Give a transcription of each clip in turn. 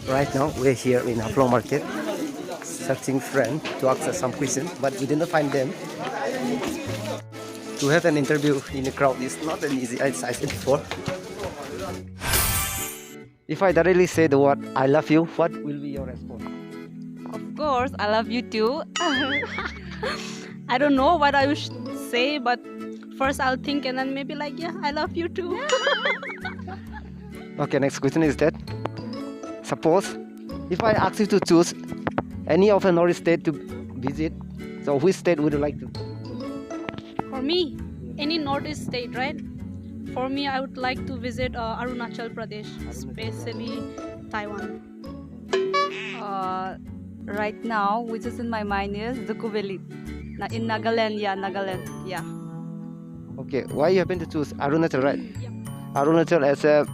Right now, we're here in Haflong Market, searching friend to ask us some questions, but we didn't find them. To have an interview in a crowd is not an easy, as I said before. If I directly say the word "I love you," what will be your response? Of course, I love you too. I don't know what I should say, but first I'll think and then maybe like, yeah, I love you too. Okay, next question is that suppose if I ask you to choose any of the North state to visit, so which state would you like to? For me, any northeast state, right? For me, I would like to visit Arunachal Pradesh, especially Taiwan. Right now, which is in my mind is Zuko Valley. In Nagaland, yeah. Okay, why you happen to choose Arunachal, right? Yeah. Arunachal as a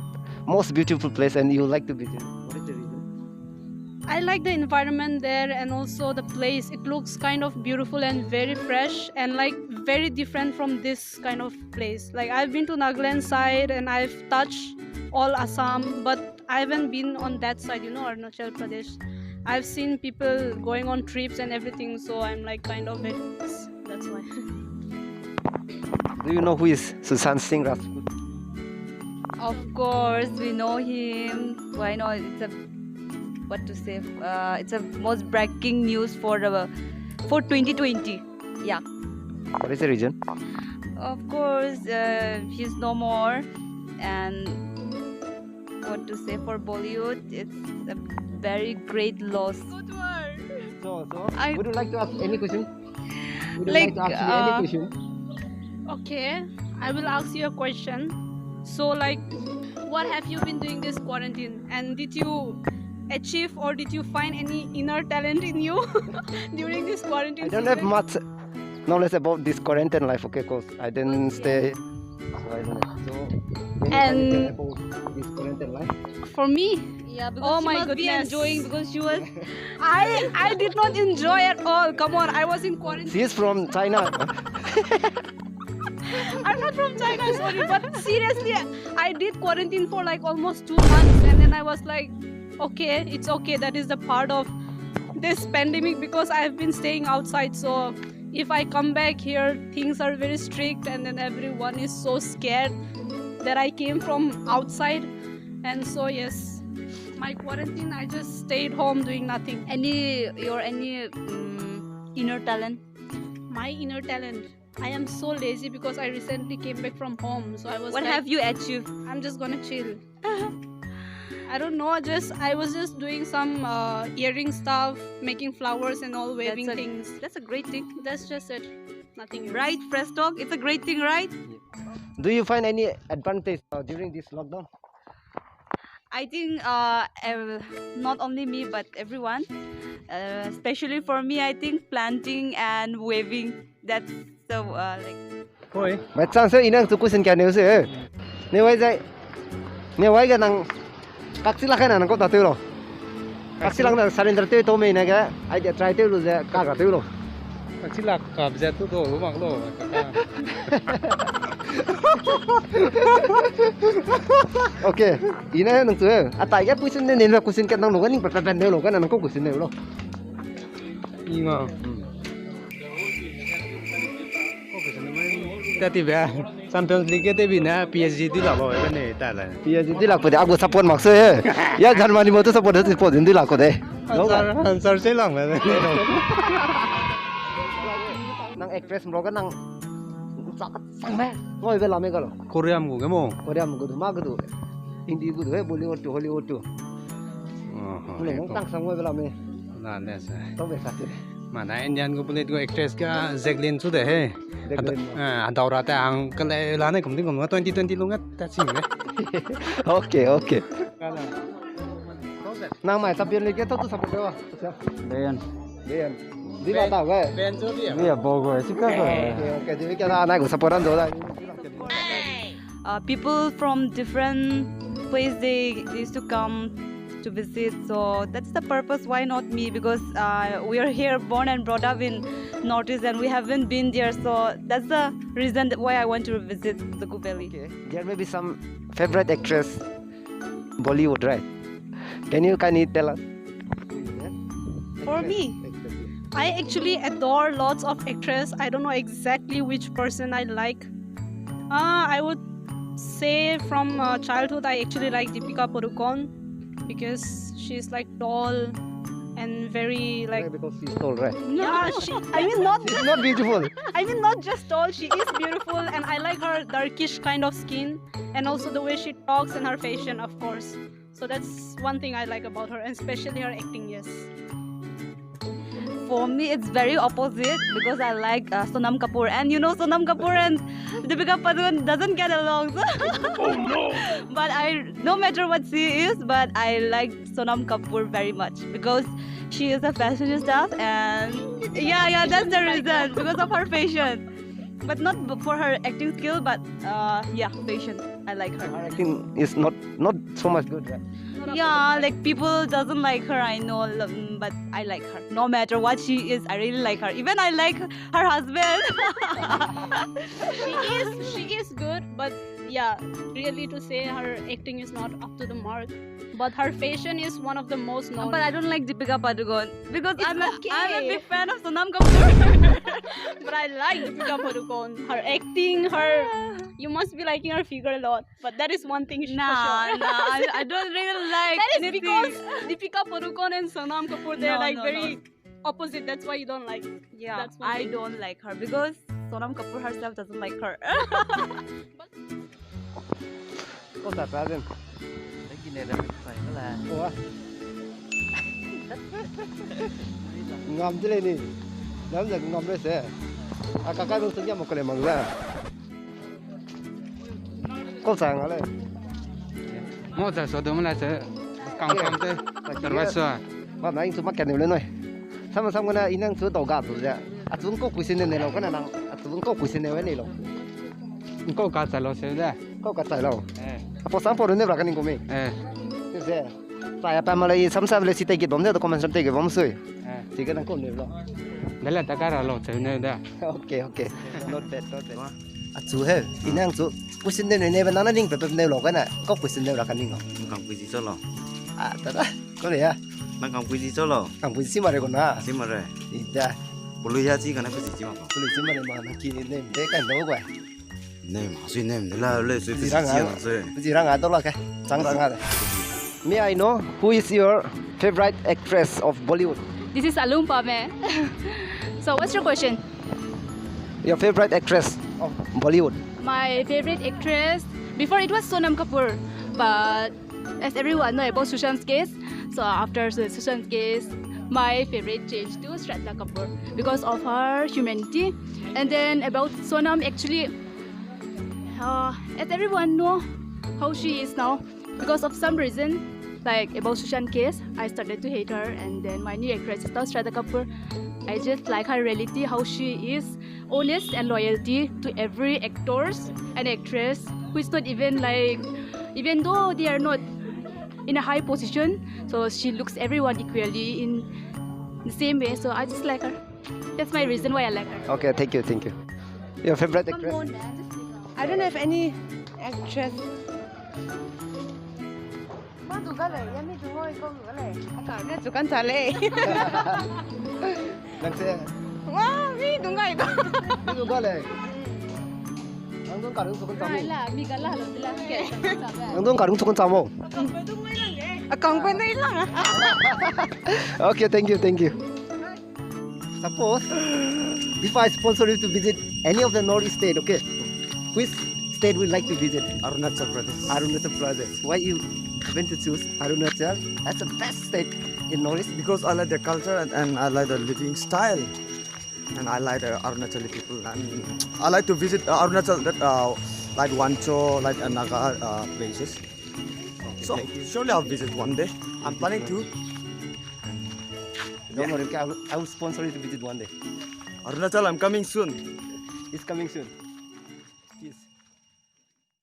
most beautiful place and you like to visit. What is the reason? I like the environment there and also the place. It looks kind of beautiful and very fresh and like very different from this kind of place. Like I've been to Nagaland side and I've touched all Assam, but I haven't been on that side, Arunachal Pradesh. I've seen people going on trips and everything, so I'm like kind of it. That's why. Do you know who is Sushant Singh Rajput? Of course, we know him. Why not? It's a what to say? It's a most breaking news for 2020. Yeah. What is the reason? Of course, he's no more, and what to say for Bollywood? It's a very great loss. Good word. So, I- would you like to ask any question? Would you Like, like to ask me any question? Okay, I will ask you a question. So, like, what have you been doing this quarantine? And did you achieve or did you find any inner talent in you during this quarantine? I don't have season? much knowledge about this quarantine life, okay, cause I didn't stay. So I don't know. So, can you And- tell about this quarantine life? For me, Yeah, because Oh she my must be goodness. enjoying because she was. I did not enjoy at all. Come on, I was in quarantine. She is from China. I'm not from China, sorry, but seriously, I did quarantine for like almost 2 months, and then I was like, okay, it's okay. That is the part of this pandemic because I have been staying outside. So if I come back here, things are very strict, and then everyone is so scared that I came from outside, and so yes, my quarantine, I just stayed home doing nothing. Any inner talent? My inner talent. I am so lazy because I recently came back from home, so I was What like, have you achieved? I'm just gonna chill. I don't know. I was just doing some earring stuff, making flowers and all, waving things. That's a great thing, That's just it. Nothing else. right? Fresh talk. It's a great thing, right? Do you find any advantage during this lockdown? I think not only me but everyone, especially for me, I think planting and waving. That's so like. Thôi, Mà sang sẽ inang tu kusin kya news eh. Ne wai jai. Ne wai ga nang kaksila ka nang ko ta tu lo. Kaksila nang surrender tu to me na ga. Ai dia try tu lo ja ka ka tu lo. các chị lạc cả bây giờ tôi đổ lúc bằng đổ Okay. Ina nang tu eh. Atai ga kusin ne ne kusin ka nang lo ga ning pa pa ne lo ga nang ko kusin ne lo. nhưng mà ta thì về Champions League thế vì nè PSG thì là rồi cái này tại là Iya jadi lah pada aku support maksud eh. Ya jangan mani motor support itu support jadi lah kau deh. Ansar sẽ lòng là Nang express mereka nang sangat sangat. Ngoi bela me kalau. Korea của cái mồm Korea mugu tu, magu tu. Hindi mugu tu, Bollywood tu, Hollywood tu. Mulai nang tang sang ngoi bela me. là nè Tahu besar tu. mà nãy anh nhân của play của actress cái Jacqueline chút đấy à đầu ra tại hàng cái này là này cũng tính cũng nói 2020 luôn á ta xin đấy Okay, okay. Nang mai Champions League tu tu support dia. Ben Dia. Dia tahu ke? Ben chỗ đi Dia bogo. Suka ke? Okay, jadi kita anak aku supportan tu lah. People from different place they used to come to visit, so that's the purpose. Why not me? Because we are here born and brought up in Northeast and we haven't been there, so that's the reason why I want to visit Zuko Valley. Okay. There may be some favorite actress Bollywood, right? Can you kindly tell us? For me, I actually adore lots of actresses. I don't know exactly which person I like. I would say from childhood I actually like Deepika Padukone because she's like tall and very like because she's tall, right? yeah. I mean not She's not beautiful. I mean not just tall. She is beautiful and I like her darkish kind of skin and also the way she talks and her fashion, of course. So that's one thing I like about her, and especially her acting. Yes. For me, it's very opposite because I like Sonam Kapoor, and you know Sonam Kapoor and Deepika Padukone doesn't get along. So oh no! But no matter what she is, but I like Sonam Kapoor very much because she is a fashionista, and yeah, that's the reason because of her fashion. But not for her acting skill, but yeah, fashion. I like her. Her acting is not so much good, right? Yeah, like people doesn't like her, I know, but I like her. No matter what she is, I really like her. Even I like her husband. She is good, but yeah, really to say her acting is not up to the mark. But her fashion is one of the most known. But I don't like Deepika Padukone because It's I'm a okay. big fan of Sonam Kapoor. But I like Deepika Padukone. Her acting, you must be liking her figure a lot. But that is one thing for sure. I don't really like That is anything. because Deepika Padukone and Sonam Kapoor, they're No, like no, very opposite. That's why you don't like. Yeah, That's one I thing. don't like her because Sonam Kapoor herself doesn't like her. Có thật ra dân. Cái gì này là phải là Ủa? Ngầm chứ lên đi. Nắm giờ ngầm đấy sẽ. À kakak lu senyum một cái mangga. ra. Có sang ở đây. Mau tak sudah mana saya kampung tu terasa. Mà nãy chúng mắc kẹt nhiều lên rồi. Sama-sama na inang su tàu gạt rồi. À chúng có quỳ này đâu cái nào à chúng có quỳ này này đâu. Engkau kata lo saya. Có cả tài đâu. Apa sampo rene berapa nih kami? Thế sẽ. Tại apa malai samsa beli sitai gitu, bom tu komen sampai gitu, bom sui. Tiga nang kau ni lo. Dah lah tak ada lo saya dah. Okay. Not bad. À chú he, inang chú, quỳ này này bên nana ning bẹp này lo cái này, có quỳ này berapa nih lo? không quý gì cho lo, À, tara, có này à? đang không quý gì cho lo, Ang quỳ gì mà đây con na? gì mà rồi, Ida, bolu ya chi cái này quý gì mà, quỳ gì mà đây mà nang kini này, để cái đâu vậy? nem, suy nem, để là lấy suy quý Gì gì rang à? rồi, Gì rang à? Đâu là cái? Chẳng rang à? May I know who is your favorite actress of Bollywood? This is Alung Pame. So what's your question? Your favorite actress of Bollywood? My favorite actress, before it was Sonam Kapoor, but as everyone know about Sushant's case, so after Sushant's case, my favorite changed to Shraddha Kapoor because of her humanity. And then about Sonam, actually, as everyone know how she is now, because of some reason, like about Sushant case, I started to hate her. And then my new actress is now Shraddha Kapoor. I just like her reality, how she is honest and loyalty to every actors and actress who is not even like, even though they are not in a high position, so she looks everyone equally in the same way. So I just like her. That's my reason why I like her. Okay, thank you. Your favorite actress? I don't have any actress. Sukan Saleh. Nang sẽ. Wah, mi tunggu itu. Đi đâu qua này? Ang doon karung sukun Right samo. lah, Mika lah, alhamdulillah. Okay. Ang doon karung sukun samo. Akang pun hilang ah. Okay, thank you. Suppose if I sponsor you to visit any of the Northeast state, okay? Which state would like to visit? Arunachal Pradesh. Arunachal Pradesh. Why you went to choose Arunachal? That's the best state in Northeast. Because I like their culture and I like their living style, and I like the Arunachali people, and I like to visit Arunachal, like Wancho, like Naga places. So surely I'll visit one day. I'm planning to. Don't worry, okay, I will sponsor you to visit one day. Arunachal, I'm coming soon. It's coming soon.